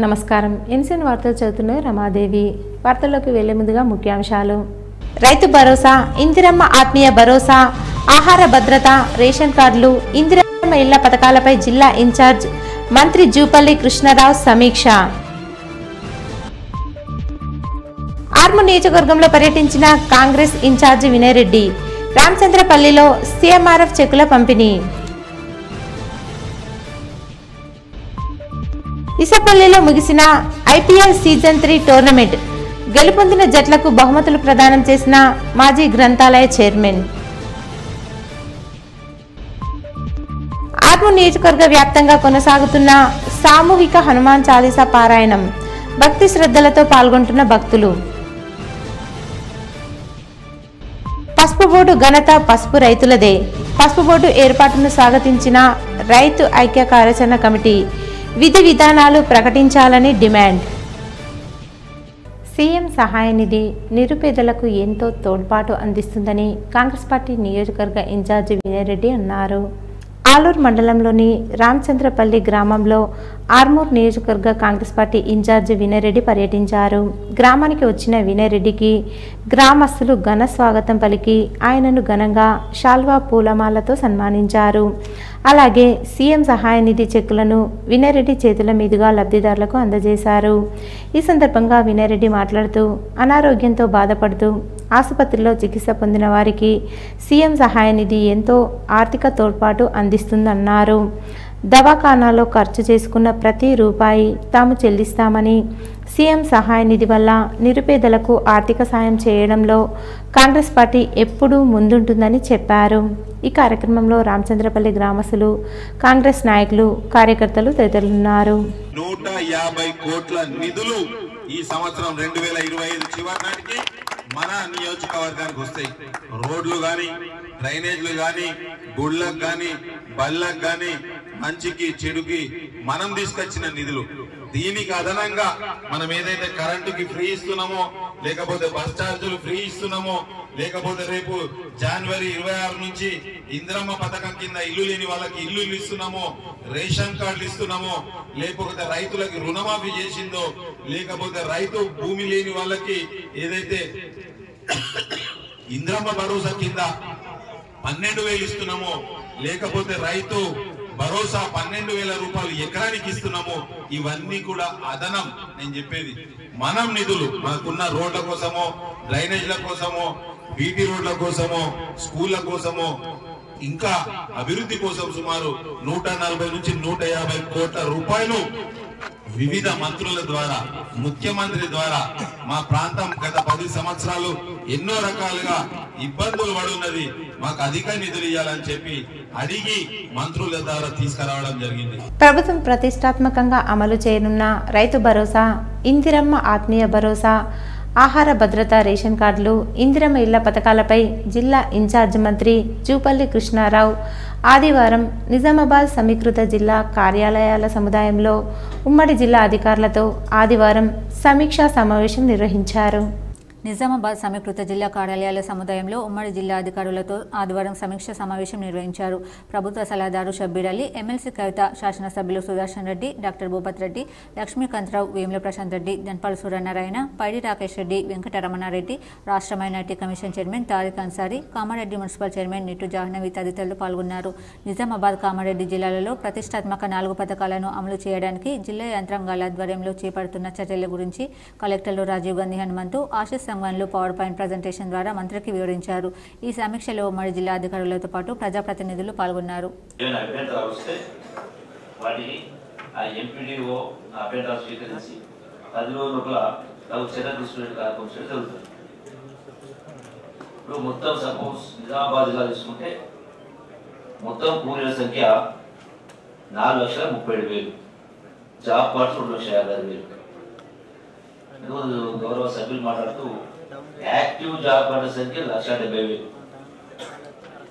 నమస్కారం. ఎన్సీఎన్ వార్తలు చదువుతున్న రమాదేవి. వార్తల్లోకి వెళ్లే ముందుగా ముఖ్యాంశాలు. రైతు భరోసా, ఇందిరమ్మ ఆత్మీయ భరోసా, ఆహార భద్రత, రేషన్ కార్డులు, ఇందిరమ్మ ఇళ్ల పథకాలపై జిల్లా ఇన్ఛార్జ్ మంత్రి జూపల్లి కృష్ణారావు సమీక్ష. ఆర్మూర్ నియోజకవర్గంలో పర్యటించిన కాంగ్రెస్ ఇన్ఛార్జి వినయ్ రెడ్డి. రామచంద్రపల్లిలో సీఎంఆర్ఎఫ్ చెక్కుల పంపిణీ. ఇసపల్లిలో ముగిసిన ఐపీఎల్ సీజన్ 3 టోర్నమెంట్. గెలుపొందిన జట్లకు బహుమతులు ప్రదానం చేసిన మాజీ గ్రంథాలయ చైర్మన్. ఆర్మూర్ నియోజకవర్గ వ్యాప్తంగా కొనసాగుతున్న సామూహిక హనుమాన్ చాలీసా పారాయణం. భక్తి శ్రద్ధలతో పాల్గొంటున్న భక్తులు. పసుపు బోర్డు ఘనత పసుపు రైతులదే. పసుపు బోర్డు ఏర్పాటును స్వాగతించిన రైతు ఐక్య కార్యాచరణ కమిటీ. విధి విధానాలు ప్రకటించాలని డిమాండ్. సీఎం సహాయ నిధి నిరుపేదలకు ఎంతో తోడ్పాటు అందిస్తుందని కాంగ్రెస్ పార్టీ నియోజకవర్గ ఇన్ఛార్జి వినయ్ రెడ్డి అన్నారు. ఆలూరు మండలంలోని రామచంద్రపల్లి గ్రామంలో ఆర్మూర్ నియోజకవర్గ కాంగ్రెస్ పార్టీ ఇన్ఛార్జి వినయ్ రెడ్డి పర్యటించారు. గ్రామానికి వచ్చిన వినయ్ రెడ్డికి గ్రామస్తులు ఘన స్వాగతం పలికి ఆయనను ఘనంగా శాల్వా పూలమాలతో సన్మానించారు. అలాగే సీఎం సహాయ నిధి చెక్కులను వినయ్ రెడ్డి చేతుల మీదుగా లబ్ధిదారులకు అందజేశారు. ఈ సందర్భంగా వినయ్ రెడ్డి మాట్లాడుతూ అనారోగ్యంతో బాధపడుతూ ఆసుపత్రిలో చికిత్స పొందిన వారికి సీఎం సహాయ నిధి ఎంతో ఆర్థిక తోడ్పాటు అందిస్తుందన్నారు. దవాఖానాలో ఖర్చు చేసుకున్న ప్రతి రూపాయి తాము చెల్లిస్తామని, సీఎం సహాయ నిధి వల్ల నిరుపేదలకు ఆర్థిక సాయం చేయడంలో కాంగ్రెస్ పార్టీ ఎప్పుడూ ముందుంటుందని చెప్పారు. ఈ కార్యక్రమంలో రామచంద్రపల్లి గ్రామస్తులు, కాంగ్రెస్ నాయకులు, కార్యకర్తలు తదితరులున్నారు. 150 కోట్ల నిధులు ఈ సంవత్సరం 2025 చివరి నాటికి మన నియోజకవర్గానికి వస్తాయి. రోడ్లు గాని, డ్రైనేజ్లు గాని, గుళ్ళకు గాని, బళ్ళకు గాని, మంచికి చెడుకి మనం తీసుకొచ్చిన నిధులు. దీనికి అదనంగా మనం ఏదైతే కరెంటుకి ఫ్రీ ఇస్తున్నామో, లేకపోతే బస్ ఛార్జీలు ఫ్రీ ఇస్తున్నామో, లేకపోతే రేపు జనవరి 26 నుంచి ఇందిరమ్మ పథకం కింద ఇల్లు లేని వాళ్ళకి ఇల్లు ఇస్తున్నామో, రేషన్ కార్డులు ఇస్తున్నామో, లేకపోతే రైతులకి రుణమాఫీ చేసిందో, లేకపోతే రైతు భూమి లేని వాళ్ళకి ఏదైతే ఇందిరమ్మ భరోసా కింద 12,000 ఇస్తున్నామో, లేకపోతే రైతు భరోసా 12,000 రూపాయలు ఎకరానికి ఇస్తున్నాము. ఇవన్నీ కూడా అదనం. నేను చెప్పేది మనం నిధులు మనకున్న రోడ్ల కోసమో, డ్రైనేజ్ల కోసమో, బీటీ రోడ్ల కోసమో, స్కూళ్ల కోసమో, ఇంకా అభివృద్ధి కోసం సుమారు 140 నుంచి 150 కోట్ల రూపాయలు వివిధ మంత్రుల ద్వారా, ముఖ్యమంత్రి ద్వారా మా ప్రాంతం గత 10 సంవత్సరాలు ఎన్నో రకాలుగా ఇబ్బందులు పడున్నది, మాకు అధిక నిధులు ఇవ్వాలని చెప్పి అడిగి మంత్రుల ద్వారా తీసుకురావడం జరిగింది. ప్రభుత్వం ప్రతిష్టాత్మకంగా అమలు చేయనున్న రైతు భరోసా, ఇందిరమ్మ ఆత్మీయ భరోసా, ఆహార భద్రత, రేషన్ కార్డులు, ఇందిరమ్మ ఇళ్ల పథకాలపై జిల్లా ఇన్ఛార్జ్ మంత్రి జూపల్లి కృష్ణారావు ఆదివారం నిజామాబాద్ సమీకృత జిల్లా కార్యాలయాల సముదాయంలో ఉమ్మడి జిల్లా అధికారులతో ఆదివారం సమీక్షా సమావేశం నిర్వహించారు. నిజామాబాద్ సమీకృత జిల్లా కార్యాలయాల సముదాయంలో ఉమ్మడి జిల్లా అధికారులతో ఆదివారం సమీక్ష సమావేశం నిర్వహించారు. ప్రభుత్వ సలహాదారు షబ్బీర్ అలీ, ఎమ్మెల్సీ కవిత, శాసనసభ్యులు సుదర్శన్ రెడ్డి, డాక్టర్ భూపత్ రెడ్డి, లక్ష్మీకాంతరావు, వేముల ప్రశాంత్ రెడ్డి, ధన్పాల్ సూర్యనారాయణ, పైడి రాకేష్ రెడ్డి, వెంకటరమణారెడ్డి, రాష్ట్ర minority commission chairman Tariq Ansari, Kamareddy municipal chairman Nittu Jahnavi తదితరులు పాల్గొన్నారు. నిజామాబాద్, కామారెడ్డి జిల్లాలలో ప్రతిష్టాత్మక 4 పథకాలను అమలు చేయడానికి జిల్లా యంత్రాంగాల ఆధ్వర్యంలో చేపడుతున్న చర్యల గురించి కలెక్టర్లు రాజీవ్ గాంధీ హనుమంతు, ఆశీస్ సంఘంలో పవర్ పాయింట్ ప్రజెంటేషన్ ద్వారా మంత్రికి వివరించారు. ఈ సమీక్షలో ఉమ్మడి జిల్లా అధికారులతో పాటు ప్రజాప్రతినిధులు పాల్గొన్నారు. మొత్తం సపోజ్ నిజామాబాద్ జిల్లా తీసుకుంటే మొత్తం కూలీల సంఖ్య 4,37,000, జాబ్ కార్డ్స్ 2,50,000. గౌరవ సభ్యులు మాట్లాడుతూ యాక్టివ్ జాబ్ కార్డు సంఖ్య 1,70,000.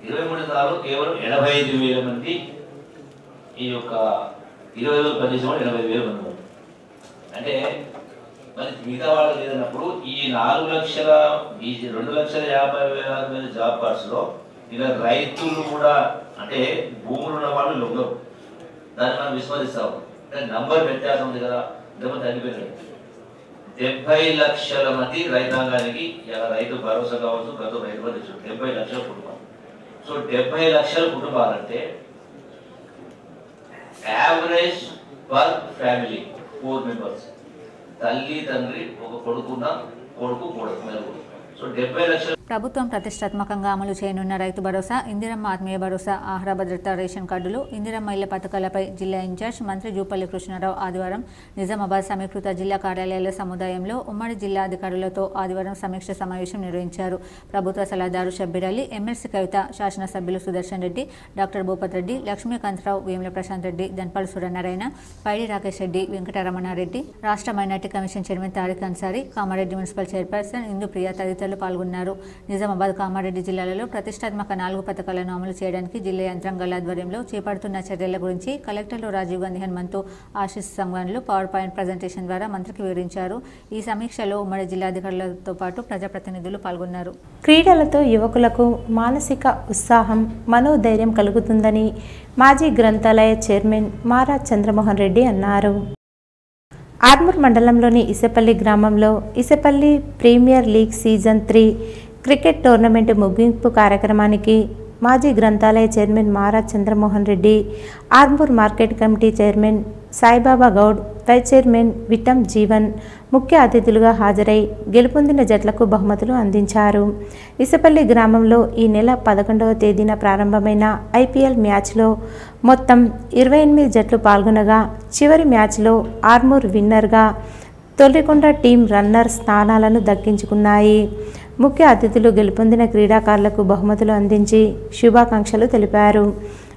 23 జిల్లాలో కేవలం 85,000 మంది ఈ యొక్క 20,000 పనిచేసే వాళ్ళు 80,000 మంది. అంటే మరి మిగతా వాళ్ళు లేదన్నప్పుడు ఈ 2,50,000 జాబ్ కార్డ్స్ లో ఇలా రైతులు కూడా అంటే భూములు ఉన్న వాళ్ళు ఉండవు. దాన్ని మనం విస్మరిస్తాము. నంబర్ వ్యత్యాసం ఉంది కదా. ఇంతకుముందు చనిపోయినాడు. 70 లక్షల మంది రైతాంగానికి ఇలా రైతు భరోసా కావచ్చు, గత రైతు బంధు ఇచ్చారు. 70 లక్షల కుటుంబాలు. సో 70 లక్షల కుటుంబాలంటే యావరేజ్ పర్ ఫ్యామిలీ 4 మెంబర్స్, తల్లి తండ్రి, ఒక కొడుకున్న కొడుకు నలుగురు. సో 70 లక్షల. ప్రభుత్వం ప్రతిష్టాత్మకంగా అమలు చేయనున్న రైతు భరోసా, ఇందిరమ్మ ఆత్మీయ భరోసా, ఆహార భద్రత రేషన్ కార్డులు, ఇందిరమ్మ ఇళ్ల పథకాలపై జిల్లా ఇన్ఛార్జ్ మంత్రి జూపల్లి కృష్ణారావు ఆదివారం నిజామాబాద్ సమీకృత జిల్లా కార్యాలయాల సముదాయంలో ఉమ్మడి జిల్లా అధికారులతో ఆదివారం సమీక్ష సమావేశం నిర్వహించారు. ప్రభుత్వ సలహాదారు షబ్బీర్ అలీ, ఎమ్మెల్సీ కవిత, శాసనసభ్యులు సుదర్శన్ రెడ్డి, డాక్టర్ భూపత్ రెడ్డి, లక్ష్మీకాంతరావు, వేముల ప్రశాంత్ రెడ్డి, దంపాల్ సూర్యనారాయణ, పైడి రాకేష్ రెడ్డి, వెంకటరమణారెడ్డి, రాష్ట్ర minority commission chairman Tariq Ansari, Kamareddy municipal chairperson Indupriya తదితరులు పాల్గొన్నారు. నిజామాబాద్, కామారెడ్డి జిల్లాలలో ప్రతిష్టాత్మక 4 పథకాలను అమలు చేయడానికి జిల్లా యంత్రాంగాల ఆధ్వర్యంలో చేపడుతున్న చర్యల గురించి కలెక్టర్లు రాజీవ్ గాంధీ హనుమంతు, ఆశీస్ సంఘాన్లు పవర్ పాయింట్ ప్రజెంటేషన్ ద్వారా మంత్రికి వివరించారు. ఈ సమీక్షలో ఉమ్మడి జిల్లా అధికారులతో పాటు ప్రజాప్రతినిధులు పాల్గొన్నారు. క్రీడలతో యువకులకు మానసిక ఉత్సాహం, మనోధైర్యం కలుగుతుందని మాజీ గ్రంథాలయ చైర్మన్ మారా చంద్రమోహన్ రెడ్డి అన్నారు. ఆర్మూర్ మండలంలోని ఇసపల్లి గ్రామంలో Isapalli premier league season 3 cricket tournament ముగింపు కార్యక్రమానికి మాజీ గ్రంథాలయ chairman Mara Chandramohan Reddy, Armoor market committee chairman Saibaba Goud, vice chairman Vitam Jeevan ముఖ్య అతిథులుగా హాజరై గెలుపొందిన జట్లకు బహుమతులు అందించారు. ఇసపల్లి గ్రామంలో ఈ నెల 11వ తేదీన ప్రారంభమైన ఐపీఎల్ మ్యాచ్లో మొత్తం 28 జట్లు పాల్గొనగా చివరి మ్యాచ్లో ఆర్మూర్ విన్నర్గా తొల్లికొండ టీం రన్నర్ స్థానాలను దక్కించుకున్నాయి. ముఖ్య అతిథులు గెలుపొందిన క్రీడాకారులకు బహుమతులు అందించి శుభాకాంక్షలు తెలిపారు.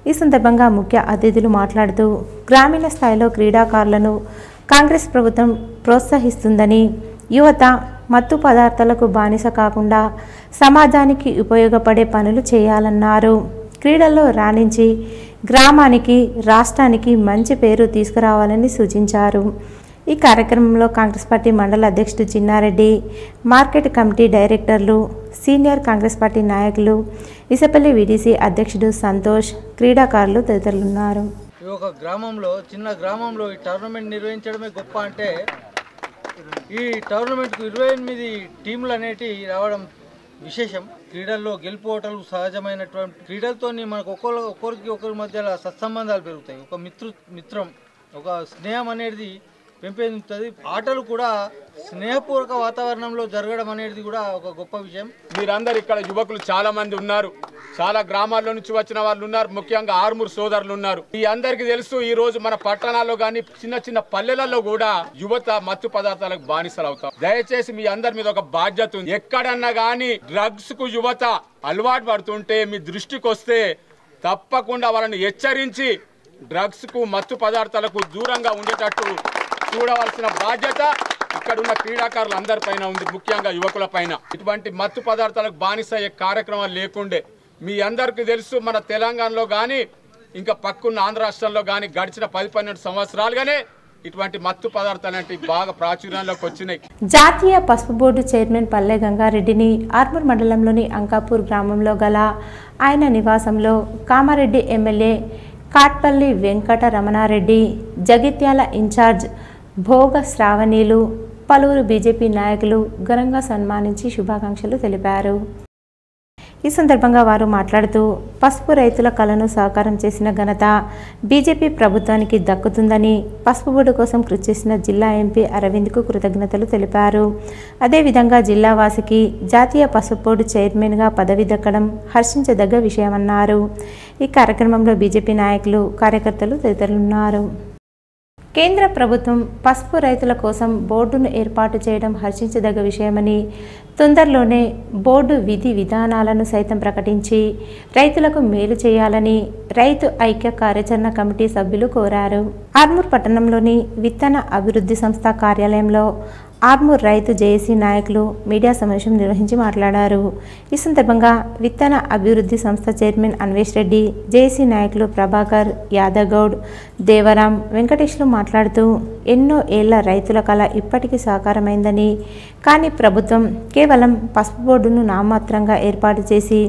ఈ సందర్భంగా ముఖ్య అతిథులు మాట్లాడుతూ గ్రామీణ స్థాయిలో క్రీడాకారులను కాంగ్రెస్ ప్రభుత్వం ప్రోత్సహిస్తుందని, యువత మత్తు పదార్థాలకు బానిస కాకుండా సమాజానికి ఉపయోగపడే పనులు చేయాలన్నారు. క్రీడల్లో రాణించి గ్రామానికి, రాష్ట్రానికి మంచి పేరు తీసుకురావాలని సూచించారు. ఈ కార్యక్రమంలో కాంగ్రెస్ పార్టీ మండల అధ్యక్షుడు చిన్నారెడ్డి, మార్కెట్ కమిటీ డైరెక్టర్లు, సీనియర్ కాంగ్రెస్ పార్టీ నాయకులు, ఇసపల్లి వీడీసీ అధ్యక్షుడు సంతోష్, క్రీడాకారులు తదితరులున్నారు. ఒక గ్రామంలో, చిన్న గ్రామంలో ఈ టోర్నమెంట్ నిర్వహించడమే గొప్ప. అంటే ఈ టోర్నమెంట్కు 28 టీంలు అనేటివి రావడం విశేషం. క్రీడల్లో గెలుపోవటాలు సహజమైనటువంటి క్రీడలతో మనకు ఒకరికి ఒకరి మధ్య సత్సంబంధాలు పెరుగుతాయి. ఒక మిత్రం, ఒక స్నేహం అనేది పెంపొందుతుంది. ఆటలు కూడా స్నేహపూర్వక వాతావరణంలో జరగడం అనేది కూడా ఒక గొప్ప విషయం. మీరందరూ ఇక్కడ యువకులు చాలా మంది ఉన్నారు, చాలా గ్రామాల్లో నుంచి వచ్చిన వాళ్ళు ఉన్నారు, ముఖ్యంగా ఆర్మూర్ సోదరులు ఉన్నారు. ఈ అందరికి తెలుసు, ఈ రోజు మన పట్టణాల్లో గానీ చిన్న చిన్న పల్లెలలో కూడా యువత మత్తు పదార్థాలకు బానిసలు అవుతాం. దయచేసి మీ అందరి మీద ఒక బాధ్యత ఉంది. ఎక్కడన్నా గానీ డ్రగ్స్ కు యువత అలవాటు పడుతుంటే మీ దృష్టికి వస్తే తప్పకుండా వాళ్ళని హెచ్చరించి డ్రగ్స్ కు మత్తు పదార్థాలకు దూరంగా ఉండేటట్టు చూడవలసిన బాధ్యత ఇక్కడ ఉన్న క్రీడాకారులు అందరిపైన ఉంది, ముఖ్యంగా యువకుల పైన. ఇటువంటి మత్తు పదార్థాలకు బానిస అయ్యే కార్యక్రమాలు లేకుండే. మీ అందరికీ తెలుసు, మన తెలంగాణలో కానీ ఇంకా పక్కన్న ఆంధ్ర రాష్ట్రంలో కానీ గడిచిన 10-12 సంవత్సరాలుగానే ఇటువంటి మత్తు పదార్థాలు బాగా ప్రాచుర్యంలోకి వచ్చినాయి. జాతీయ పసుపు బోర్డు చైర్మన్ పల్లె గంగారెడ్డిని ఆర్మూర్ మండలంలోని అంకాపూర్ గ్రామంలో గల ఆయన నివాసంలో కామారెడ్డి ఎమ్మెల్యే కాట్పల్లి వెంకట రమణారెడ్డి, జగిత్యాల ఇన్ఛార్జ్ భోగ శ్రావణీలు, పలువురు బీజేపీ నాయకులు ఘనంగా సన్మానించి శుభాకాంక్షలు తెలిపారు. ఈ సందర్భంగా వారు మాట్లాడుతూ పసుపు రైతుల కలను సాకారం చేసిన ఘనత బీజేపీ ప్రభుత్వానికి దక్కుతుందని, పసుపు బోర్డు కోసం కృషి చేసిన జిల్లా ఎంపీ అరవింద్కు కృతజ్ఞతలు తెలిపారు. అదేవిధంగా జిల్లావాసికి జాతీయ పసుపు బోర్డు చైర్మన్గా పదవి దక్కడం హర్షించదగ్గ విషయమన్నారు. ఈ కార్యక్రమంలో బీజేపీ నాయకులు, కార్యకర్తలు తదితరులున్నారు. కేంద్ర ప్రభుత్వం పసుపు రైతుల కోసం బోర్డును ఏర్పాటు చేయడం హర్షించదగ్గ విషయమని, తొందరలోనే బోర్డు విధి విధానాలను సైతం ప్రకటించి రైతులకు మేలు చేయాలని రైతు ఐక్య కార్యాచరణ కమిటీ సభ్యులు కోరారు. ఆర్మూర్ పట్టణంలోని విత్తన అభివృద్ధి సంస్థ కార్యాలయంలో ఆర్మూర్ రైతు జేఏసీ నాయకులు మీడియా సమావేశం నిర్వహించి మాట్లాడారు. ఈ సందర్భంగా విత్తన అభివృద్ధి సంస్థ చైర్మన్ అన్వేష్ రెడ్డి, జేఏసీ నాయకులు ప్రభాకర్, యాదగౌడ్, దేవరాం, వెంకటేష్లు మాట్లాడుతూ ఎన్నో ఏళ్ల రైతుల కళ ఇప్పటికీ సాకారమైందని, కానీ ప్రభుత్వం కేవలం పసుపు బోర్డును నామమాత్రంగా ఏర్పాటు చేసి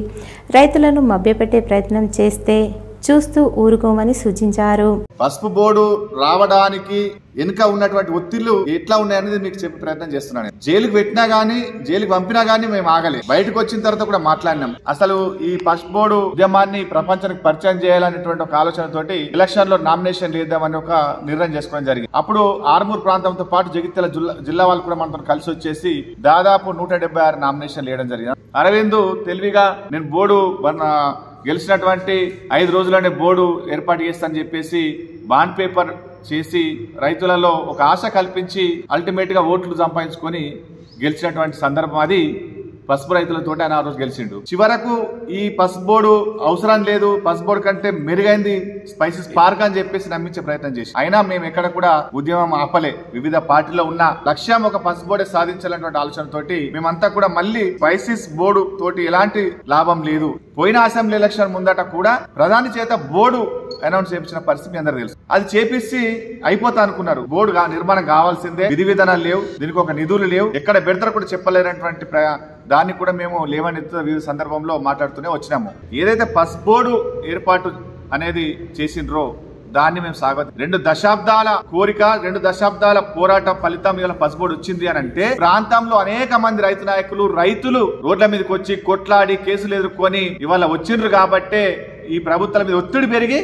రైతులను మభ్యపెట్టే ప్రయత్నం చేస్తే చూస్తూ ఊరుకోమని సూచించారు. పసుపు బోర్డు రావడానికి వెనుక ఉన్నటువంటి ఒత్తిళ్లు ఎట్లా ఉన్నాయనేది మీకు చెప్పే ప్రయత్నం చేస్తున్నాను. జైలుకు పెట్టినా గానీ, జైలుకు పంపినా గానీ మేము ఆగలేదు. బయటకు వచ్చిన తర్వాత కూడా మాట్లాడినాం. అసలు ఈ పసుపు బోర్డు ఉద్యమాన్ని ప్రపంచానికి పరిచయం చేయాలనేటువంటి ఒక ఆలోచనతోటి ఎలక్షన్ లో నామినేషన్ లేద్దామని ఒక నిర్ణయం చేసుకోవడం జరిగింది. అప్పుడు ఆర్మూర్ ప్రాంతంతో పాటు జగిత్యాల జిల్లా వాళ్ళు కూడా మనతో కలిసి వచ్చేసి దాదాపు 176 నామినేషన్ వేయడం జరిగింది. అరవింద్ తెలివిగా నేను బోర్డు గెలిచినటువంటి 5 రోజుల్లోనే బోర్డు ఏర్పాటు చేస్తానని చెప్పేసి బాండ్ పేపర్ చేసి రైతులలో ఒక ఆశ కల్పించి అల్టిమేట్ గా ఓట్లు సంపాదించుకొని గెలిచినటువంటి సందర్భం అది. పసుపు రైతులతో ఆయన ఆ రోజు గెలిచిండు. చివరకు ఈ పసుపు బోర్డు అవసరం లేదు, పసుపు బోర్డు కంటే మెరుగైంది స్పైసెస్ పార్క్ అని చెప్పేసి నమ్మించే ప్రయత్నం చేసి, అయినా మేము ఎక్కడ కూడా ఉద్యమం ఆపలే. వివిధ పార్టీలో ఉన్న లక్ష్యం ఒక పసుపు బోర్డే సాధించాలన్నటువంటి ఆలోచనతోటి మేమంతా కూడా మళ్ళీ స్పైసెస్ బోర్డు తోటి ఎలాంటి లాభం లేదు. పోయిన అసెంబ్లీ ఎలక్షన్ ముందట కూడా ప్రధాని చేత బోర్డు అనౌన్స్ చేయించిన పరిస్థితి మీ అందరికీ తెలుసు. అది చేపిస్తే అయిపోతా అనుకున్నారు. బోర్డు నిర్మాణం కావాల్సిందే, విధి విధానాలు లేవు, దీనికి ఒక నిధులు లేవు, ఎక్కడ పెడతారో కూడా చెప్పలేనటువంటి దాన్ని కూడా మేము లేవనెత్తు వివిధ సందర్భంలో మాట్లాడుతూనే వచ్చినాము. ఏదైతే పసుపు బోర్డు ఏర్పాటు అనేది చేసిండ్రో దాన్ని మేము స్వాగతం. 2 దశాబ్దాల కోరిక, 2 దశాబ్దాల పోరాటం ఫలితం ఇవాళ పసుపు బోర్డు వచ్చింది అని అంటే, ప్రాంతంలో అనేక మంది రైతు నాయకులు రైతులు రోడ్ల మీదకి వచ్చి కొట్లాడి కేసులు ఎదుర్కొని ఇవాళ వచ్చిండ్రు కాబట్టే ఈ ప్రభుత్వాల మీద ఒత్తిడి పెరిగి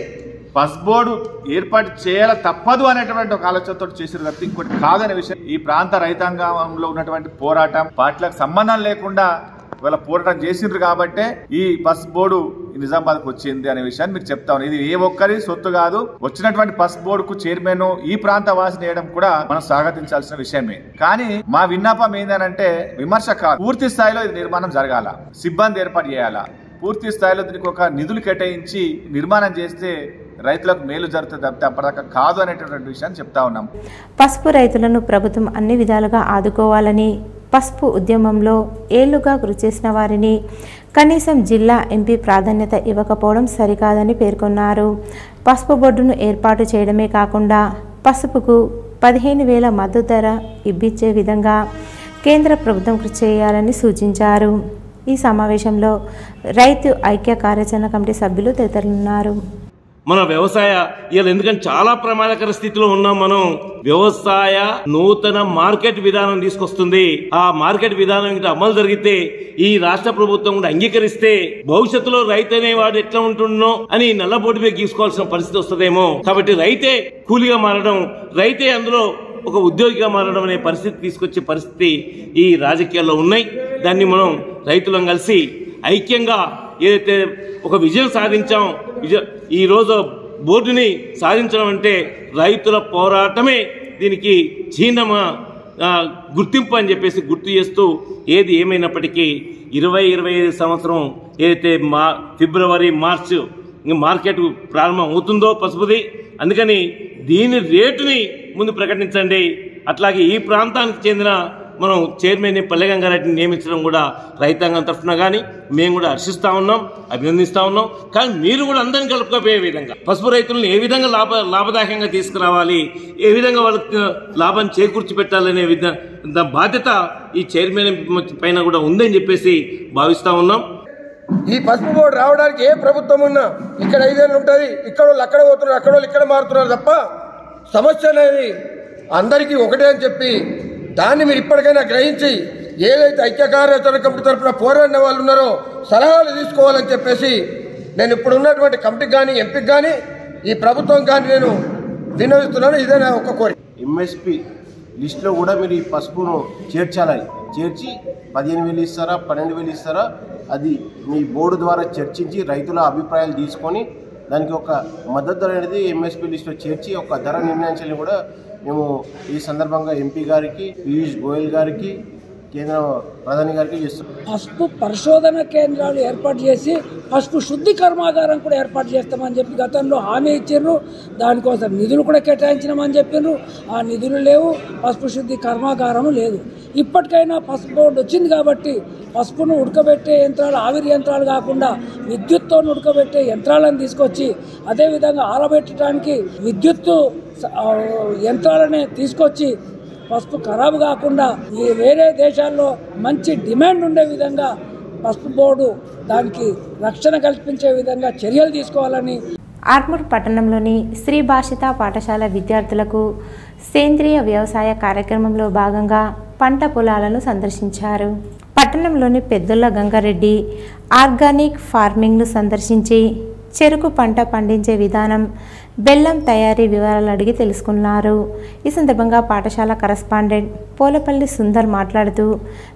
పసుపు బోర్డు ఏర్పాటు చేయాల తప్పదు అనేటువంటి ఒక ఆలోచనతో చేసారు తప్ప ఇంకోటి కాదనే విషయం. ఈ ప్రాంత రైతాంగంలో ఉన్నటువంటి పోరాటం పార్టీలకు సంబంధం లేకుండా ఇవాళ పోరాటం చేసిండ్రు కాబట్టే ఈ పసుపు బోర్డు నిజామాబాద్కు వచ్చింది అనే విషయాన్ని మీకు చెప్తా ఉన్నాను. ఇది ఏ ఒక్కరి సొత్తు కాదు. వచ్చినటువంటి పసుపు బోర్డుకు చైర్మన్ ఈ ప్రాంత వాసిని వేయడం కూడా మనం స్వాగతించాల్సిన విషయమే. కానీ మా విన్నపం ఏంటంటే విమర్శ కాదు, పూర్తి స్థాయిలో ఇది నిర్మాణం జరగాల, సిబ్బంది ఏర్పాటు చేయాలా, పూర్తి స్థాయిలో దీనికి ఒక నిధులు కేటాయించి నిర్మాణం చేస్తే రైతులకు మేలు జరుగుతుంది తప్పితే అప్పటిదాకా కాదు అనేటటువంటి విషయాన్ని చెప్తా ఉన్నాం. పసుపు రైతులను ప్రభుత్వం అన్ని విధాలుగా ఆదుకోవాలని, పసుపు ఉద్యమంలో ఏళ్లుగా కృషి చేసిన వారిని కనీసం జిల్లా ఎంపీ ప్రాధాన్యత ఇవ్వకపోవడం సరికాదని పేర్కొన్నారు. పసుపు బోర్డును ఏర్పాటు చేయడమే కాకుండా పసుపుకు 15,000 మద్దతు ధర ఇప్పించే విధంగా కేంద్ర ప్రభుత్వం కృషి చేయాలని సూచించారు. ఈ సమావేశంలో రైతు ఐక్య కార్యాచరణ కమిటీ సభ్యులు తదితరులున్నారు. మన వ్యవసాయ ఇవాళ ఎందుకంటే చాలా ప్రమాదకర స్థితిలో ఉన్నాం. మనం వ్యవసాయ నూతన మార్కెట్ విధానం తీసుకొస్తుంది. ఆ మార్కెట్ విధానం ఇంకా అమలు జరిగితే, ఈ రాష్ట్ర ప్రభుత్వం కూడా అంగీకరిస్తే భవిష్యత్తులో రైతు అనేవాడు ఎట్లా ఉంటుండో అని నల్లబోటు మీద గీసుకోవాల్సిన పరిస్థితి వస్తుందేమో. కాబట్టి రైతే కూలీగా మారడం, రైతే అందులో ఒక ఉద్యోగిగా మారడం అనే పరిస్థితి తీసుకొచ్చే పరిస్థితి ఈ రాజకీయాల్లో ఉన్నాయి. దాన్ని మనం రైతులం కలిసి ఐక్యంగా ఏదైతే ఒక విజయం సాధించాం, ఈ రోజు బోర్డుని సాధించడం అంటే రైతుల పోరాటమే దీనికి చిహ్నమ గుర్తింపు అని చెప్పేసి గుర్తు చేస్తూ, ఏది ఏమైనప్పటికీ 2025 సంవత్సరం ఏదైతే ఫిబ్రవరి మార్చి మార్కెట్ ప్రారంభం అవుతుందో పసుపుది, అందుకని దీని రేటుని ముందు ప్రకటించండి. అట్లాగే ఈ ప్రాంతానికి చెందిన మనం చైర్మన్ పల్లెగంగారెడ్డిని నియమించడం కూడా రైతాంగం తరఫున కానీ మేము కూడా హర్షిస్తా ఉన్నాం, అభినందిస్తా ఉన్నాం. కానీ మీరు కూడా అందరిని కలుపుకపోయే విధంగా పసుపు రైతులను ఏ విధంగా లాభదాయకంగా తీసుకురావాలి, ఏ విధంగా వాళ్ళకి లాభం చేకూర్చి పెట్టాలనే బాధ్యత ఈ చైర్మన్ పైన కూడా ఉందని చెప్పేసి భావిస్తా ఉన్నాం. ఈ పసుపు బోర్డు రావడానికి ఏ ప్రభుత్వం ఉన్నా ఇక్కడ 5 ఏళ్ళు ఉంటుంది, ఇక్కడ వాళ్ళు అక్కడ పోతున్నారు, అక్కడ వాళ్ళు ఇక్కడ మారుతున్నారు తప్ప సమస్య అనేది అందరికీ ఒకటే అని చెప్పి దాన్ని మీరు ఇప్పటికైనా గ్రహించి ఏదైతే ఐక్య కార్యాచరణ కమిటీ తరఫున పోరాడిన వాళ్ళు ఉన్నారో సలహాలు తీసుకోవాలని చెప్పేసి నేను ఇప్పుడు ఉన్నటువంటి కమిటీకి కానీ ఎంపీకి కానీ ఈ ప్రభుత్వం కానీ నేను విన్నవిస్తున్నాను. ఇదే నా ఒక కోరిక. ఎంఎస్పి లిస్టులో కూడా మీరు ఈ పసుపును చేర్చాలని, చేర్చి 15,000 ఇస్తారా 12,000 ఇస్తారా అది మీ బోర్డు ద్వారా చర్చించి రైతుల అభిప్రాయాలు తీసుకొని దానికి ఒక మద్దతు ధర అనేది ఎంఎస్పి లిస్టులో చేర్చి ఒక ధర నిర్ణయించాలని కూడా మేము ఈ సందర్భంగా ఎంపీ గారికి, పీయూష్ గోయల్ గారికి, కేంద్ర ప్రధాని గారికి చేస్తున్నాం. పసుపు పరిశోధన కేంద్రాలు ఏర్పాటు చేసి పసుపు శుద్ధి కర్మాగారం కూడా ఏర్పాటు చేస్తామని చెప్పి గతంలో హామీ ఇచ్చారు. దానికోసం నిధులు కూడా కేటాయించినామని చెప్పారు. ఆ నిధులు లేవు, పసుపు శుద్ధి కర్మాగారం లేదు. ఇప్పటికైనా పసుపు బోర్డు వచ్చింది కాబట్టి పసుపును ఉడకబెట్టే యంత్రాలు, ఆవిరి యంత్రాలు కాకుండా విద్యుత్తో ఉడకబెట్టే యంత్రాలను తీసుకొచ్చి, అదేవిధంగా ఆరబెట్టడానికి విద్యుత్తు యంత్రాలనే తీసుకొచ్చి పసుపు ఖరాబు కాకుండా ఈ వేరే దేశాల్లో మంచి డిమాండ్ ఉండే విధంగా పసుపు బోర్డు దానికి రక్షణ కల్పించే విధంగా చర్యలు తీసుకోవాలని ఆర్మూర్ పట్టణంలోని శ్రీ భాషిత పాఠశాల విద్యార్థులకు సేంద్రియ వ్యవసాయ కార్యక్రమంలో భాగంగా పంట పొలాలను సందర్శించారు. పట్టణంలోని పెద్దొల్ల గంగారెడ్డి ఆర్గానిక్ ఫార్మింగ్ను సందర్శించి చెరుకు పంట పండించే విధానం, బెల్లం తయారీ వివరాలు అడిగి తెలుసుకున్నారు. ఈ సందర్భంగా పాఠశాల కరస్పాండెంట్ పోలపల్లి సుందర్ మాట్లాడుతూ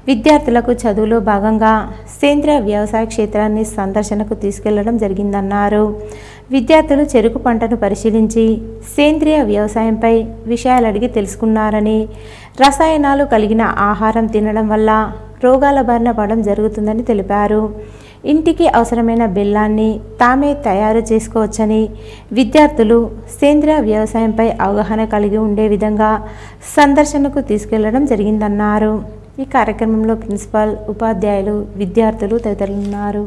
విద్యార్థులకు చదువులో భాగంగా సేంద్రియ వ్యవసాయ క్షేత్రాన్ని సందర్శనకు తీసుకెళ్లడం జరిగిందన్నారు. విద్యార్థులు చెరుకు పంటను పరిశీలించి సేంద్రియ వ్యవసాయంపై విషయాలు అడిగి తెలుసుకున్నారని, రసాయనాలు కలిగిన ఆహారం తినడం వల్ల రోగాల బారిన పడడం జరుగుతుందని తెలిపారు. ఇంటికి అవసరమైన బెల్లాన్ని తామే తయారు చేసుకోవచ్చని, విద్యార్థులు సేంద్రియ వ్యవసాయంపై అవగాహన కలిగి ఉండే విధంగా సందర్శనకు తీసుకెళ్లడం జరిగిందన్నారు. ఈ కార్యక్రమంలో ప్రిన్సిపాల్, ఉపాధ్యాయులు, విద్యార్థులు తదితరులున్నారు.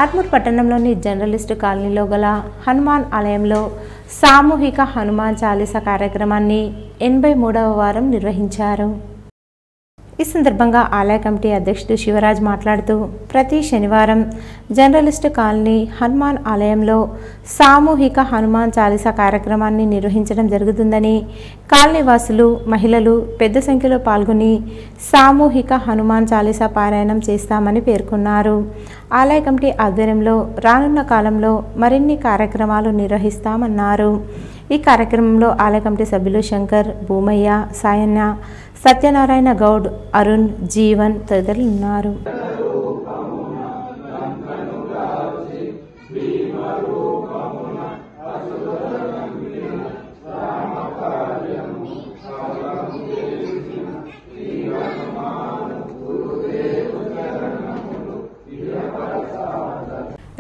ఆర్మూర్ పట్టణంలోని జర్నలిస్టు కాలనీలో గల హనుమాన్ ఆలయంలో సామూహిక హనుమాన్ చాలీసా కార్యక్రమాన్ని 83వ వారం నిర్వహించారు. ఈ సందర్భంగా ఆలయ కమిటీ అధ్యక్షుడు శివరాజ్ మాట్లాడుతూ ప్రతి శనివారం జర్నలిస్టు కాలనీ హనుమాన్ ఆలయంలో సామూహిక హనుమాన్ చాలీసా కార్యక్రమాన్ని నిర్వహించడం జరుగుతుందని, కాలనీ వాసులు, మహిళలు పెద్ద సంఖ్యలో పాల్గొని సామూహిక హనుమాన్ చాలీసా పారాయణం చేస్తామని పేర్కొన్నారు. ఆలయ కమిటీ ఆధ్వర్యంలో రానున్న కాలంలో మరిన్ని కార్యక్రమాలు నిర్వహిస్తామన్నారు. ఈ కార్యక్రమంలో ఆలయ కమిటీ సభ్యులు శంకర్, భూమయ్య, సాయన్న, సత్యనారాయణ గౌడ్, అరుణ్, జీవన్ తదితరులు ఉన్నారు.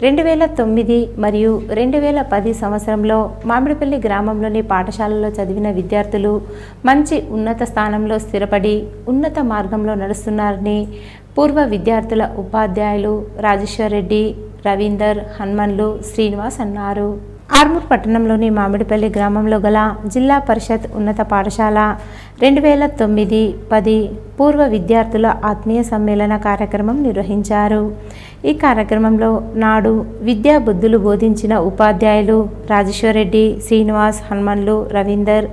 రెండు 2009 మరియు 2010 సంవత్సరంలో మామిడిపల్లి గ్రామంలోని పాఠశాలలో చదివిన విద్యార్థులు మంచి ఉన్నత స్థానంలో స్థిరపడి ఉన్నత మార్గంలో నడుస్తున్నారని పూర్వ విద్యార్థుల ఉపాధ్యాయులు రాజేశ్వర్ రెడ్డి, రవీందర్, హనుమన్లు, శ్రీనివాస్ అన్నారు. ఆర్మూర్ పట్టణంలోని మామిడిపల్లి గ్రామంలో గల జిల్లా పరిషత్ ఉన్నత పాఠశాల 2009-10 పూర్వ విద్యార్థుల ఆత్మీయ సమ్మేళన కార్యక్రమం నిర్వహించారు. ఈ కార్యక్రమంలో నాడు విద్యా బుద్ధులు బోధించిన ఉపాధ్యాయులు రాజేశ్వర్ రెడ్డి, శ్రీనివాస్, హనుమన్లు, రవీందర్,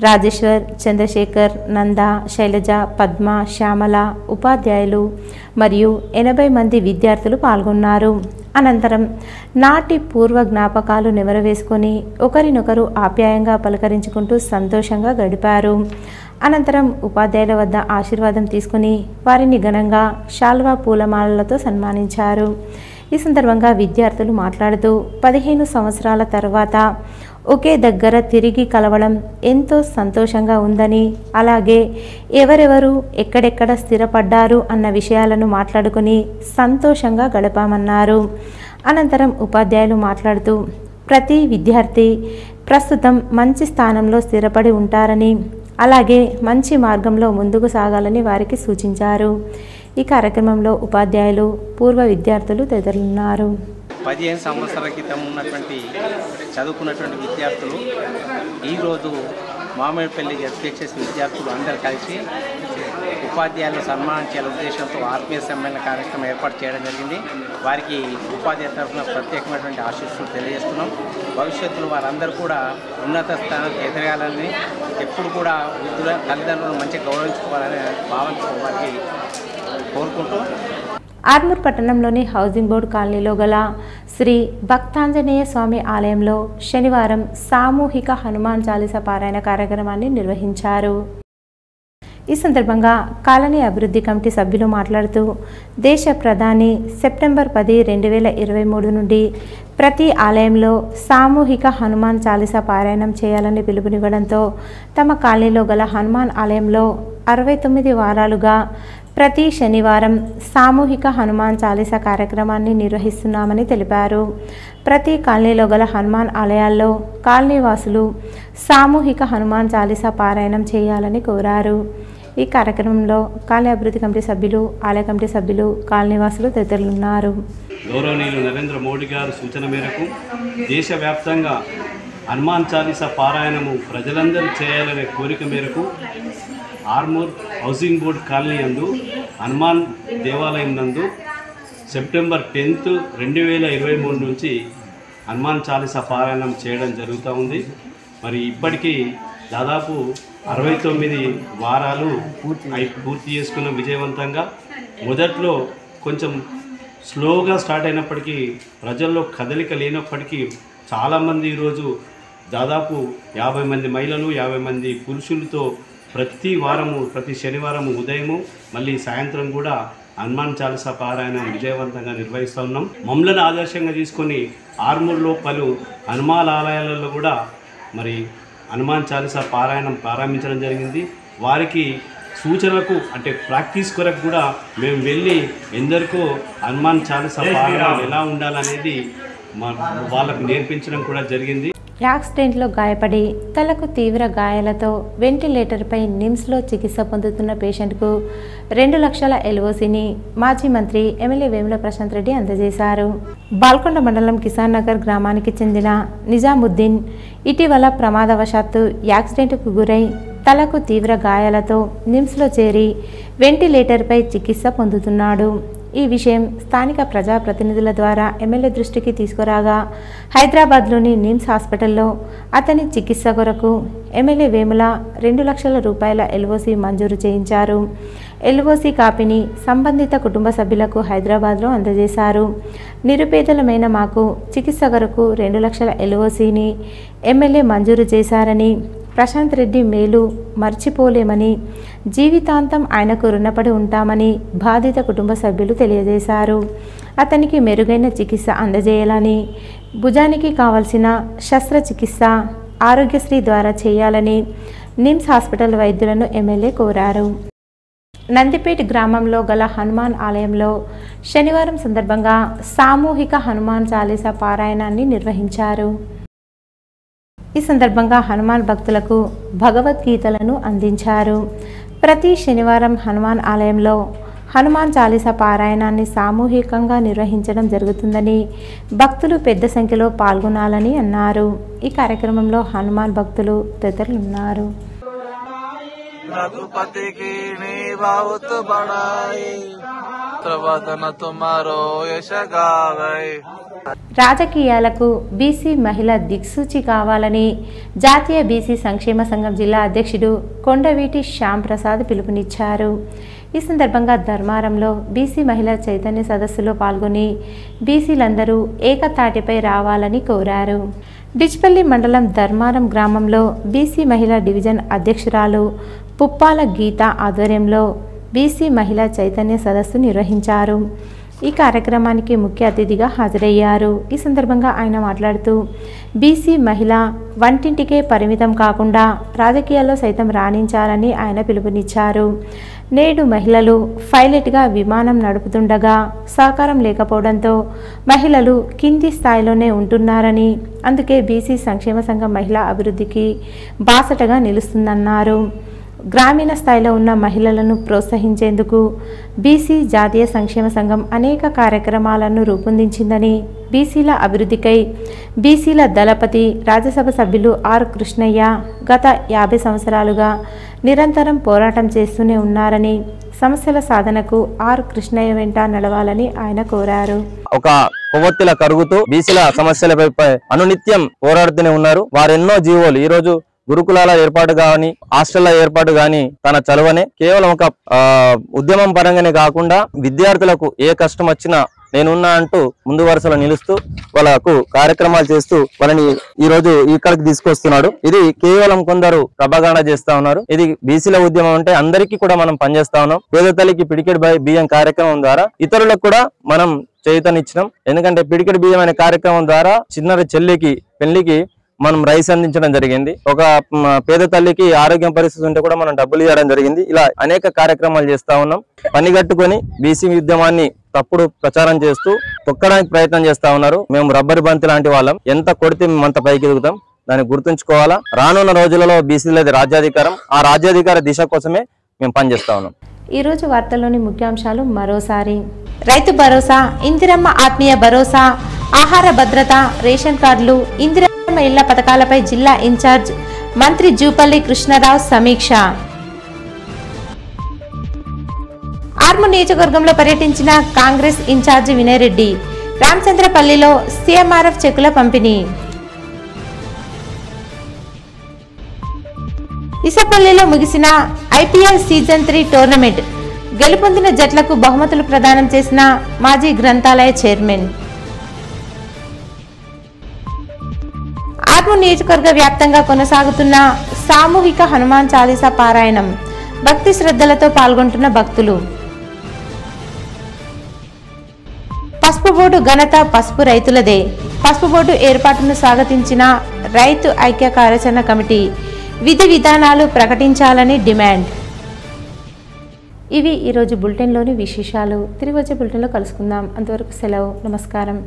రాజేశ్వర్, చంద్రశేఖర్, నంద, శైలజ, పద్మ, శ్యామల ఉపాధ్యాయులు మరియు 80 మంది విద్యార్థులు పాల్గొన్నారు. అనంతరం నాటి పూర్వ జ్ఞాపకాలు నెమరవేసుకొని ఒకరినొకరు ఆప్యాయంగా పలకరించుకుంటూ సంతోషంగా గడిపారు. అనంతరం ఉపాధ్యాయుల వద్ద ఆశీర్వాదం తీసుకుని వారిని ఘనంగా శాల్వా పూలమాలలతో సన్మానించారు. ఈ సందర్భంగా విద్యార్థులు మాట్లాడుతూ 15 సంవత్సరాల తర్వాత ఒకే దగ్గర తిరిగి కలవడం ఎంతో సంతోషంగా ఉందని, అలాగే ఎవరెవరు ఎక్కడెక్కడ స్థిరపడ్డారు అన్న విషయాలను మాట్లాడుకుని సంతోషంగా గడపామన్నారు. అనంతరం ఉపాధ్యాయులు మాట్లాడుతూ ప్రతి విద్యార్థి ప్రస్తుతం మంచి స్థానంలో స్థిరపడి ఉంటారని, అలాగే మంచి మార్గంలో ముందుకు సాగాలని వారికి సూచించారు. ఈ కార్యక్రమంలో ఉపాధ్యాయులు, పూర్వ విద్యార్థులు తదితరులున్నారు. 15 సంవత్సరాల క్రితం ఉన్నటువంటి చదువుకున్నటువంటి విద్యార్థులు ఈరోజు మామిడిపల్లి జడ్పీహెచ్ఎస్ విద్యార్థులు అందరూ కలిసి ఉపాధ్యాయులు సన్మానించాల ఉద్దేశంతో ఆత్మీయ సమ్మేళన కార్యక్రమం ఏర్పాటు చేయడం జరిగింది. వారికి ఉపాధ్యాయ తరఫున ప్రత్యేకమైనటువంటి ఆశీస్సులు తెలియజేస్తున్నాం. భవిష్యత్తులో వారందరూ కూడా ఉన్నత స్థానానికి ఎదగాలని, ఎప్పుడు కూడా వృద్ధుల తల్లిదండ్రులను మంచిగా గౌరవించుకోవాలనే భావనతో వారికి కోరుకుంటూ ఆర్మూర్ పట్టణంలోని హౌసింగ్ బోర్డు కాలనీలో గల శ్రీ భక్తాంజనేయ స్వామి ఆలయంలో శనివారం సామూహిక హనుమాన్ చాలీసా పారాయణ కార్యక్రమాన్ని నిర్వహించారు. ఈ సందర్భంగా కాలనీ అభివృద్ధి కమిటీ సభ్యులు మాట్లాడుతూ దేశ ప్రధాని సెప్టెంబర్ 10, 2023 నుండి ప్రతి ఆలయంలో సామూహిక హనుమాన్ చాలీసా పారాయణం చేయాలని పిలుపునివ్వడంతో తమ కాలనీలో గల హనుమాన్ ఆలయంలో 69 వారాలుగా ప్రతి శనివారం సామూహిక హనుమాన్ చాలీసా కార్యక్రమాన్ని నిర్వహిస్తున్నామని తెలిపారు. ప్రతి కాలనీలో గల హనుమాన్ ఆలయాల్లో కాలనీ వాసులు సామూహిక హనుమాన్ చాలీసా పారాయణం చేయాలని కోరారు. ఈ కార్యక్రమంలో కాలనీ అభివృద్ధి కమిటీ సభ్యులు, ఆలయ కమిటీ సభ్యులు, కాలనీవాసులు తదితరులున్నారు. గౌరవనీయులు నరేంద్ర మోడీ గారి సూచన మేరకు దేశవ్యాప్తంగా హనుమాన్ చాలీసా పారాయణము ప్రజలందరూ చేయాలనే కోరిక మేరకు ఆర్మూర్ హౌసింగ్ బోర్డ్ కాలనీ నందు హనుమాన్ దేవాలయం నందు సెప్టెంబర్ 10, 2023 నుంచి హనుమాన్ చాలీసా పారాయణం చేయడం జరుగుతూ ఉంది. మరి ఇప్పటికీ దాదాపు 69 వారాలు పూర్తి చేసుకున్న విజయవంతంగా. మొదట్లో కొంచెం స్లోగా స్టార్ట్ అయినప్పటికీ, ప్రజల్లో కదలిక లేనప్పటికీ చాలామంది ఈరోజు దాదాపు 50 మంది మహిళలు 50 మంది పురుషులతో ప్రతి శనివారం ఉదయము మళ్ళీ సాయంత్రం కూడా హనుమాన్ చాలీసా పారాయణం విజయవంతంగా నిర్వహిస్తూ ఉన్నాం. మమ్మల్ని ఆదర్శంగా తీసుకొని ఆర్మూర్లో పలు హనుమాన్ ఆలయాలలో కూడా మరి హనుమాన్ చాలీసా పారాయణం ప్రారంభించడం జరిగింది. వారికి సూచనలకు అంటే ప్రాక్టీస్ కొరకు కూడా మేము వెళ్ళి ఎందరికో హనుమాన్ చాలీసా పారాయణం ఎలా ఉండాలనేది వాళ్ళకు నేర్పించడం కూడా జరిగింది. యాక్సిడెంట్లో గాయపడి తలకు తీవ్ర గాయాలతో వెంటిలేటర్పై నిమ్స్లో చికిత్స పొందుతున్న పేషెంట్కు 2 లక్షల ఎల్ఓసిని మాజీ మంత్రి ఎమ్మెల్యే వేముల ప్రశాంత్ రెడ్డి అందజేశారు. బాల్కొండ మండలం కిసాన్ నగర్ గ్రామానికి చెందిన నిజాముద్దీన్ ఇటీవల ప్రమాదవశాత్తు యాక్సిడెంట్కు గురై తలకు తీవ్ర గాయాలతో నిమ్స్లో చేరి వెంటిలేటర్పై చికిత్స పొందుతున్నాడు. ఈ విషయం స్థానిక ప్రజాప్రతినిధుల ద్వారా ఎమ్మెల్యే దృష్టికి తీసుకురాగా హైదరాబాద్లోని నిమ్స్ హాస్పిటల్లో అతని చికిత్స కొరకు ఎమ్మెల్యే వేముల 2 లక్షల రూపాయల ఎల్ఓసి మంజూరు చేయించారు. ఎల్ఓసి కాపీని సంబంధిత కుటుంబ సభ్యులకు హైదరాబాద్లో అందజేశారు. నిరుపేదలమైన మాకు చికిత్స కొరకు 2 లక్షల ఎల్ఓసిని ఎమ్మెల్యే మంజూరు చేశారని, ప్రశాంత్ రెడ్డి మేలు మర్చిపోలేమని, జీవితాంతం ఆయనకు రుణపడి ఉంటామని బాధిత కుటుంబ సభ్యులు తెలియజేశారు. అతనికి మెరుగైన చికిత్స అందజేయాలని, భుజానికి కావలసిన శస్త్రచికిత్స ఆరోగ్యశ్రీ ద్వారా చేయాలని నిమ్స్ హాస్పిటల్ వైద్యులను ఎమ్మెల్యే కోరారు. నందిపేట్ గ్రామంలో గల హనుమాన్ ఆలయంలో శనివారం సందర్భంగా సామూహిక హనుమాన్ చాలీసా పారాయణాన్ని నిర్వహించారు. ఈ సందర్భంగా హనుమాన్ భక్తులకు భగవద్గీతలను అందించారు. ప్రతి శనివారం హనుమాన్ ఆలయంలో హనుమాన్ చాలీసా పారాయణాన్ని సామూహికంగా నిర్వహించడం జరుగుతుందని, భక్తులు పెద్ద సంఖ్యలో పాల్గొనాలని అన్నారు. ఈ కార్యక్రమంలో హనుమాన్ భక్తులు తదితరులు ఉన్నారు. रघुपति की बहुत बड़ाई प्रवदन तुम्हारो यश गावै. రాజకీయాలకు బీసీ మహిళ దిక్సూచి కావాలని జాతీయ బీసీ సంక్షేమ సంఘం జిల్లా అధ్యక్షుడు కొండవీటి శ్యామ్ ప్రసాద్ పిలుపునిచ్చారు. ఈ సందర్భంగా ధర్మారంలో బీసీ మహిళా చైతన్య సదస్సులో పాల్గొని బీసీలందరూ ఏకతాటిపై రావాలని కోరారు. డిచ్పల్లి మండలం ధర్మారం గ్రామంలో బీసీ మహిళా డివిజన్ అధ్యక్షురాలు పుప్పాల గీత ఆధ్వర్యంలో బీసీ మహిళా చైతన్య సదస్సు నిర్వహించారు. ఈ కార్యక్రమానికి ముఖ్య అతిథిగా హాజరయ్యారు. ఈ సందర్భంగా ఆయన మాట్లాడుతూ బీసీ మహిళ వంటింటికే పరిమితం కాకుండా రాజకీయాల్లో సైతం రాణించాలని ఆయన పిలుపునిచ్చారు. నేడు మహిళలు పైలట్గా విమానం నడుపుతుండగా సహకారం లేకపోవడంతో మహిళలు కింది స్థాయిలోనే ఉంటున్నారని, అందుకే బీసీ సంక్షేమ సంఘం మహిళా అభివృద్ధికి బాసటగా నిలుస్తుందన్నారు. గ్రామీణ స్థాయిలో ఉన్న మహిళలను ప్రోత్సహించేందుకు బీసీ జాతీయ సంక్షేమ సంఘం అనేక కార్యక్రమాలను రూపొందించిందని, బీసీల అభివృద్ధికై బీసీల దళపతి రాజ్యసభ సభ్యులు ఆర్ కృష్ణయ్య గత 50 సంవత్సరాలుగా నిరంతరం పోరాటం చేస్తూనే ఉన్నారని, సమస్యల సాధనకు ఆర్ కృష్ణయ్య వెంట నడవాలని ఆయన కోరారు. ఒక కొవ్వొత్తిల కరుగుతూ బీసీల సమస్యలపై అనునిత్యం పోరాడుతూనే ఉన్నారు. వారెన్నో జీవోలు ఈ రోజు గురుకులాల ఏర్పాటు గాని హాస్టళ్ల ఏర్పాటు గాని తన చలువనే కేవలం ఒక ఉద్యమం పరంగానే కాకుండా విద్యార్థులకు ఏ కష్టం వచ్చినా నేనున్నా అంటూ ముందు వరుసలో నిలుస్తూ వాళ్ళకు కార్యక్రమాలు చేస్తూ వాళ్ళని ఈ రోజు ఇక్కడికి తీసుకొస్తున్నాడు. ఇది కేవలం కొందరు ప్రభాగండ చేస్తా ఉన్నారు. ఇది బీసీల ఉద్యమం అంటే అందరికీ కూడా మనం పనిచేస్తా ఉన్నాం. పేద తల్లికి పిడికెట్ బియ్యం కార్యక్రమం ద్వారా ఇతరులకు కూడా మనం చైతన్యనిచ్చినాం. ఎందుకంటే పిడికెట్ బియ్యం అనే కార్యక్రమం ద్వారా చిన్నరి చెల్లికి పెళ్లికి మనం రైస్ అందించడం జరిగింది. ఒక పేద తల్లికి ఆరోగ్యం పరిస్థితి ఉంటే కూడా మనం డబ్బులు ఇవ్వడం జరిగింది. ఇలా అనేక కార్యక్రమాలు చేస్తా ఉన్నాం. పనిగట్టుకొని బీసీ ఉద్యమాన్ని తప్పుడు ప్రచారం చేస్తూ తొక్కడానికి ప్రయత్నం చేస్తా ఉన్నారు. మేము రబ్బర్ బంతి లాంటి వాళ్ళం, ఎంత కొడితే మేము అంత పైకి ఎదుగుతాం. దాన్ని గుర్తుంచుకోవాలా. రానున్న రోజులలో బీసీలది రాజ్యాధికారం, ఆ రాజ్యాధికార దిశ కోసమే మేము పనిచేస్తా ఉన్నాం. ఈ రోజు వార్తల్లోని ముఖ్యాంశాలు మరోసారి. రైతు భరోసా, ఇందిరమ్మ ఆత్మీయ భరోసా, ఆహార భద్రత, రేషన్ కార్డులు, ఇందిరమ్మ ఇళ్ల పథకాలపై జిల్లా ఇన్ఛార్జ్ మంత్రి జూపల్లి కృష్ణారావు సమీక్ష. ఆర్మూర్ నియోజకవర్గంలో పర్యటించిన కాంగ్రెస్ ఇన్ఛార్జి వినయ్ రెడ్డి రామచంద్రపల్లిలో సిఎంఆర్ఎఫ్ చెక్కుల పంపిణీ. ఇసపల్లిలో ముగిసిన ఐపీఎల్ సీజన్ 3 టోర్నమెంట్ గెలుపొందిన జట్లకు బహుమతులు ప్రదానం చేసిన మాజీ గ్రంథాలయ చైర్మన్. ఆర్మూర్ నియోజకవర్గ వ్యాప్తంగా కొనసాగుతున్న సామూహిక హనుమాన్ చాలీసా పారాయణం భక్తి శ్రద్ధలతో పాల్గొంటున్న భక్తులు. పసుపు బోర్డు ఘనత పసుపు రైతులదే. పసుపు బోర్డు ఏర్పాటును స్వాగతించిన రైతు ఐక్య కార్యాచరణ కమిటీ విధి విధానాలు ప్రకటించాలని డిమాండ్. ఇవి ఈరోజు బులెటిన్లోని విశేషాలు. తిరిగి వచ్చే బులెటిన్లో కలుసుకుందాం. అంతవరకు సెలవు. నమస్కారం.